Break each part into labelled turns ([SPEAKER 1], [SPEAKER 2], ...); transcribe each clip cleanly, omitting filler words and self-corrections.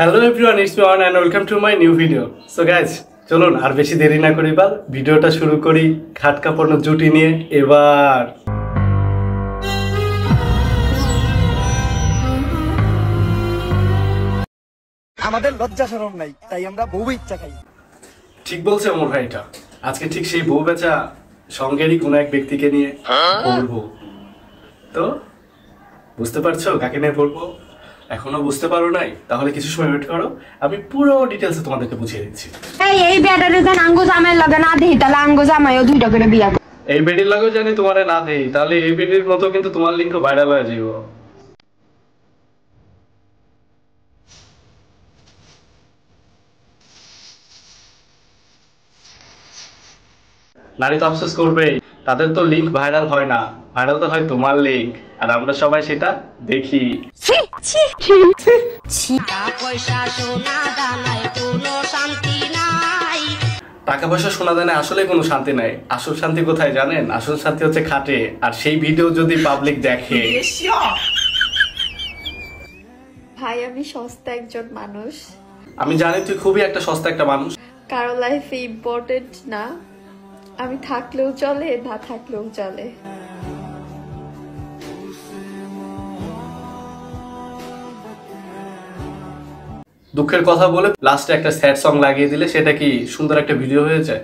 [SPEAKER 1] Hello everyone, it's me on and welcome to my new video. So guys, চলুন আর বেশি দেরি না করি এবার ভিডিওটা শুরু করি খাটকা পর্ণ জুটি নিয়ে এবার
[SPEAKER 2] আমাদের লজ্জা শরম নাই তাই আমরা বউ ইচ্ছা খাই।
[SPEAKER 1] ঠিক বলছে ওমর ভাই এটা। আজকে ঠিক সেই বউ বেচা সঙ্গেরই কোনো এক ব্যক্তিকে নিয়ে বলবো। তো বুঝতে পারছো কাকে নিয়ে বলবো? এখনো বুঝতে পারো নাই? তাহলে কিছু সময় ওয়েট করো, আমি পুরো ডিটেইলসে তোমাদেরকে বুঝিয়ে দিচ্ছি।
[SPEAKER 3] এই ব্যাটারে দেন আঙ্গো জামাই লাগে না দেই তাহলে আঙ্গো জামাইও দুইটা করে বিয়া করে।
[SPEAKER 1] এই বেডির লাগেও জানি তোমারে না দেই তাহলে এই বেডির মতো কিন্তু তোমার লিংক ভাইরাল হয়ে যাবে। নারী তো আফসোস করবে, তাদের তো লিংক ভাইরাল হয় না, ভাইরাল তো হয় তোমার লিংক, আর আমরা সবাই সেটা দেখি। টাকা পয়সা সোনা দানে আসলে কোনো শান্তি নাই। আসল শান্তি কোথায় জানেন? আসল শান্তি হচ্ছে খাটে। আর সেই ভিডিও যদি পাবলিক দেখে।
[SPEAKER 4] ভাই আমি সস্তা একজন মানুষ।
[SPEAKER 1] আমি জানি তুই খুবই একটা সস্তা একটা মানুষ।
[SPEAKER 4] কারো লাইফে ইম্পর্টেন্ট না, আমি থাকলেও চলে না থাকলেও চলে।
[SPEAKER 1] দুঃখের কথা বলে লাস্টে একটা স্যাড সং লাগিয়ে দিলে সেটা কি সুন্দর একটা ভিডিও হয়ে যায়?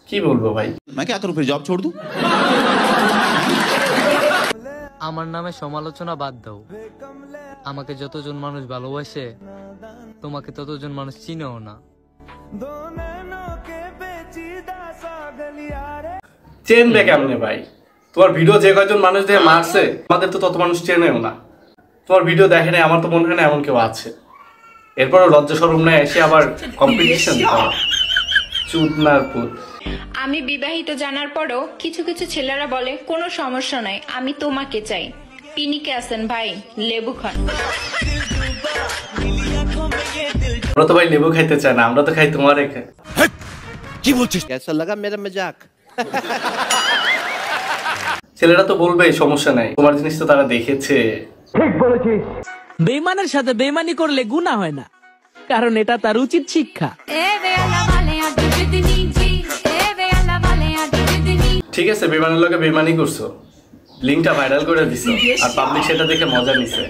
[SPEAKER 1] কি বলবো ভাই?
[SPEAKER 5] मैं क्या करूं फिर जॉब छोड़ दूं?
[SPEAKER 6] আমার নামে সমালোচনা বাদ দাও। আমাকে যতজন মানুষ ভালোবাসে তোমাকে ততজন মানুষ চিনেও না।
[SPEAKER 1] চেনবে কেমনে ভাই? তোমার ভিডিও যে কয়জন মানুষ দিয়ে মারছে আমাদের তো তত মানুষ চেনেও না। তোমার ভিডিও দেখে নাই, আমার তো মনে হয় না এমন কেউ আছে। এরপরও লজ্জা শরম নাই এসে আবার কম্পিটিশন চুদনার পুত।
[SPEAKER 7] আমি বিবাহিত জানার পরও কিছু কিছু ছেলেরা বলে কোনো সমস্যা নাই, আমি তোমাকে চাই। পিনিকে আছেন ভাই, লেবু খান।
[SPEAKER 1] আমরা তো ভাই লেবু খাইতে চাই না, আমরা তো খাই তোমার রেখে।
[SPEAKER 5] কি বলছিস? कैसा लगा मेरा मजाक?
[SPEAKER 1] ছেলেরা তো বলবেই সমস্যা নাই, তোমার জিনিস তো তারা দেখেছে।
[SPEAKER 2] ঠিক বলেছিস।
[SPEAKER 8] বেঈমানের সাথে বেঈমানি করলে গুনাহ হয় না, কারণ এটা তার উচিত শিক্ষা।
[SPEAKER 1] ঠিক আছে, বেঈমানের লগে বেঈমানি করছো, লিংকটা ভাইরাল করে দিছো, আর পাবলিক সেটা দেখে মজা নিছে।